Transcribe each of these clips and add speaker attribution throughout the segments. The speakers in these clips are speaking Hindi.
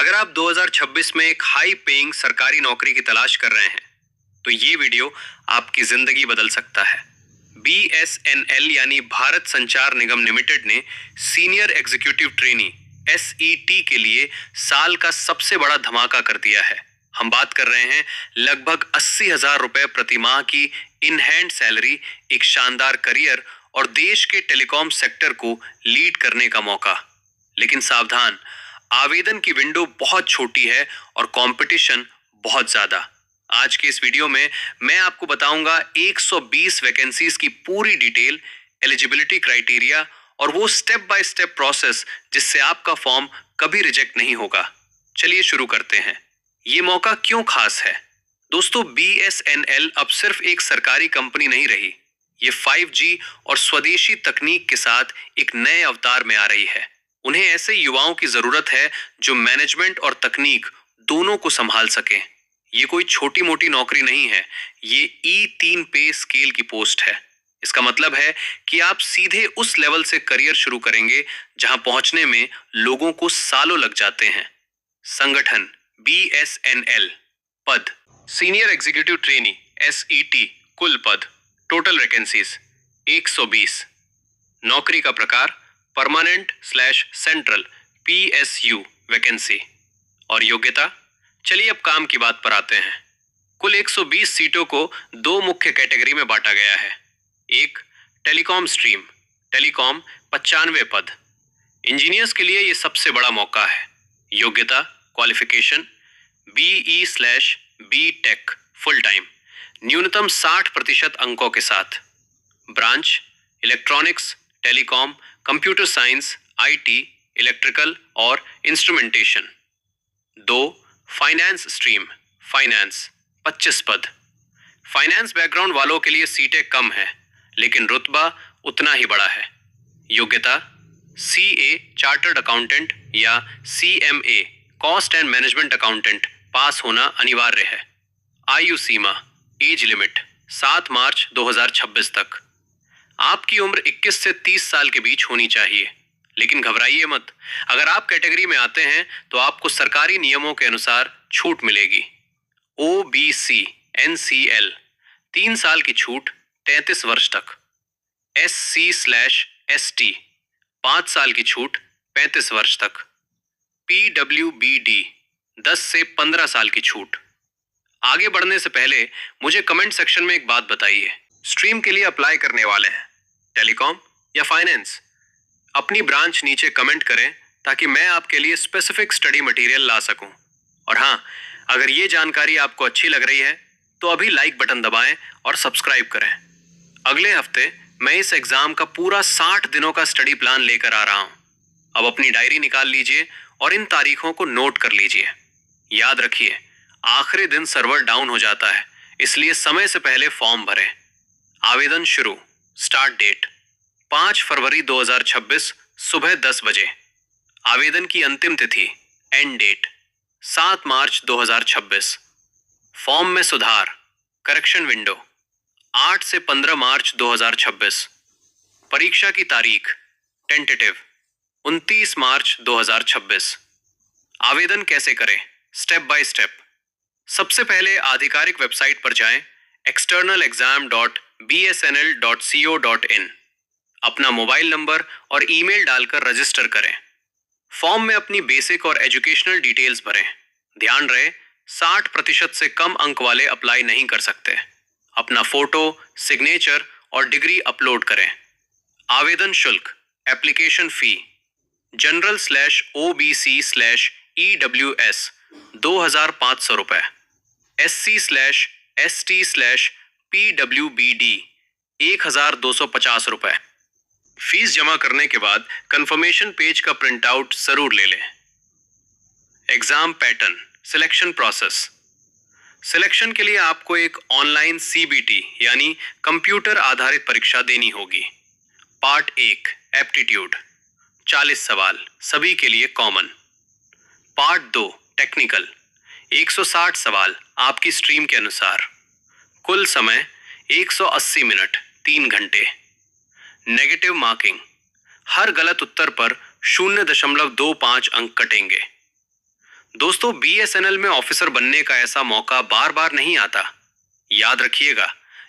Speaker 1: अगर आप 2026 में एक हाई पेइंग सरकारी नौकरी की तलाश कर रहे हैं, तो ये वीडियो आपकी जिंदगी बदल सकता है। BSNL यानी भारत संचार निगम लिमिटेड ने सीनियर एग्जीक्यूटिव ट्रेनी SET के लिए साल का सबसे बड़ा धमाका कर दिया है। हम बात कर रहे हैं लगभग 80,000 रुपए प्रति माह की इन हैंड सैलरी, एक शानदार करियर और देश के टेलीकॉम सेक्टर को लीड करने का मौका। लेकिन सावधान, आवेदन की विंडो बहुत छोटी है और कंपटीशन बहुत ज्यादा। आज के इस वीडियो में मैं आपको बताऊंगा 120 वैकेंसीज की पूरी डिटेल, एलिजिबिलिटी क्राइटेरिया और वो स्टेप बाय स्टेप प्रोसेस जिससे आपका फॉर्म कभी रिजेक्ट नहीं होगा। चलिए शुरू करते हैं। ये मौका क्यों खास है? दोस्तों, BSNL अब सिर्फ एक सरकारी कंपनी नहीं रही। ये 5G और स्वदेशी तकनीक के साथ एक नए अवतार में आ रही है। उन्हें ऐसे युवाओं की जरूरत है जो मैनेजमेंट और तकनीक दोनों को संभाल सकें। ये कोई छोटी मोटी नौकरी नहीं है, ये E3 पे स्केल की पोस्ट है। इसका मतलब है कि आप सीधे उस लेवल से करियर शुरू करेंगे जहां पहुंचने में लोगों को सालों लग जाते हैं। संगठन BSNL, पद सीनियर एग्जीक्यूटिव ट्रेनी SET, कुल पद टोटल वैकेंसीज 120। नौकरी का प्रकार परमानेंट/सेंट्रल PSU वैकेंसी। और योग्यता, चलिए अब काम की बात पर आते हैं। कुल 120 सीटों को दो मुख्य कैटेगरी में बांटा गया है। एक, टेलीकॉम स्ट्रीम, टेलीकॉम 95 पद। इंजीनियर्स के लिए यह सबसे बड़ा मौका है। योग्यता, क्वालिफिकेशन BE/BTech फुल टाइम, न्यूनतम 60% अंकों के साथ। Branch, electronics, telecom, computer science, IT, electrical और इंस्ट्रूमेंटेशन। दो, फाइनेंस स्ट्रीम, फाइनेंस 25 पद। फाइनेंस बैकग्राउंड वालों के लिए सीटें कम है, लेकिन रुतबा उतना ही बड़ा है। योग्यता, CA चार्टर्ड अकाउंटेंट या CMA cost and management accountant pass होना अनिवार्य है। आयु सीमा, एज लिमिट 7 मार्च 2026 तक। आपकी उम्र 21 से 30 साल के बीच होनी चाहिए। लेकिन घबराइए मत, अगर आप कैटेगरी में आते हैं तो आपको सरकारी नियमों के अनुसार छूट मिलेगी। OBC NCL 3 साल की छूट 33 वर्ष तक। SC/ST 5 साल की छूट 35 वर्ष तक। PWBD 10 से 15 साल की छूट। आगे बढ़ने से पहले मुझे कमेंट सेक्शन में एक बात बताइए, स्ट्रीम के लिए अप्लाई करने वाले हैं, टेलीकॉम या फाइनेंस? अपनी ब्रांच नीचे कमेंट करें ताकि मैं आपके लिए स्पेसिफिक स्टडी मटेरियल ला सकूं। और हाँ, अगर ये जानकारी आपको अच्छी लग रही है तो अभी लाइक बटन दबाएं और सब्सक्राइब करें। अगले हफ्ते मैं इस एग्जाम का पूरा 60 दिनों का स्टडी प्लान लेकर आ रहा हूं। अब अपनी डायरी निकाल लीजिए और इन तारीखों को नोट कर लीजिए। याद रखिए, आखिरी दिन सर्वर डाउन हो जाता है, इसलिए समय से पहले फॉर्म भरें। आवेदन शुरू, स्टार्ट डेट 5 फरवरी 2026 सुबह 10 बजे। आवेदन की अंतिम तिथि, एंड डेट 7 मार्च 2026। फॉर्म में सुधार, करेक्शन विंडो 8 से 15 मार्च 2026। परीक्षा की तारीख, टेंटेटिव 29 मार्च 2026। आवेदन कैसे करें, स्टेप बाय स्टेप। सबसे पहले आधिकारिक वेबसाइट पर जाएं, externalexam.bsnl.co.in। अपना मोबाइल नंबर और ईमेल डालकर रजिस्टर करें। फॉर्म में अपनी बेसिक और एजुकेशनल डिटेल्स भरें। ध्यान रहे, 60% से कम अंक वाले अप्लाई नहीं कर सकते। अपना फोटो, सिग्नेचर और डिग्री अपलोड करें। आवेदन शुल्क, एप्लीकेशन फी, जनरल/OBC/EWS 2,500 रुपए, SC/ST/PWBD 1,250 रुपए। फीस जमा करने के बाद कंफर्मेशन पेज का प्रिंट आउट जरूर ले लें। Exam pattern, selection process. Selection के लिए आपको एक ऑनलाइन CBT यानी कंप्यूटर आधारित परीक्षा देनी होगी। पार्ट 1, एप्टीट्यूड 40 सवाल, सभी के लिए कॉमन। पार्ट 2, टेक्निकल 160 सवाल, आपकी स्ट्रीम के अनुसार। कुल समय 180 मिनट, 3 घंटे। नेगेटिव मार्किंग, हर गलत उत्तर पर 0.25 अंक कटेंगे। दोस्तों, बीएसएनएल में ऑफिसर बनने का ऐसा मौका बार बार नहीं आता। याद रखिएगा,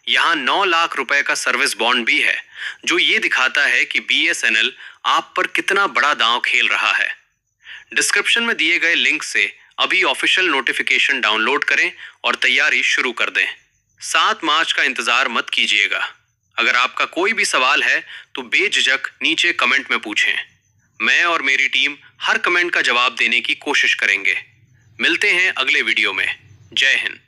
Speaker 1: यहाँ 9 लाख रुपए का सर्विस बॉन्ड भी है, जो ये दिखाता है कि बीएसएनएल आप पर कितना बड़ा दांव खेल रहा है। डिस्क्रिप्शन में दिए गए लिंक से अभी ऑफिशियल नोटिफिकेशन डाउनलोड करें और तैयारी शुरू कर दें। 7 मार्च का इंतजार मत कीजिएगा। अगर आपका कोई भी सवाल है तो बेझिझक नीचे कमेंट में पूछें। मैं और मेरी टीम हर कमेंट का जवाब देने की कोशिश करेंगे। मिलते हैं अगले वीडियो में। जय हिंद।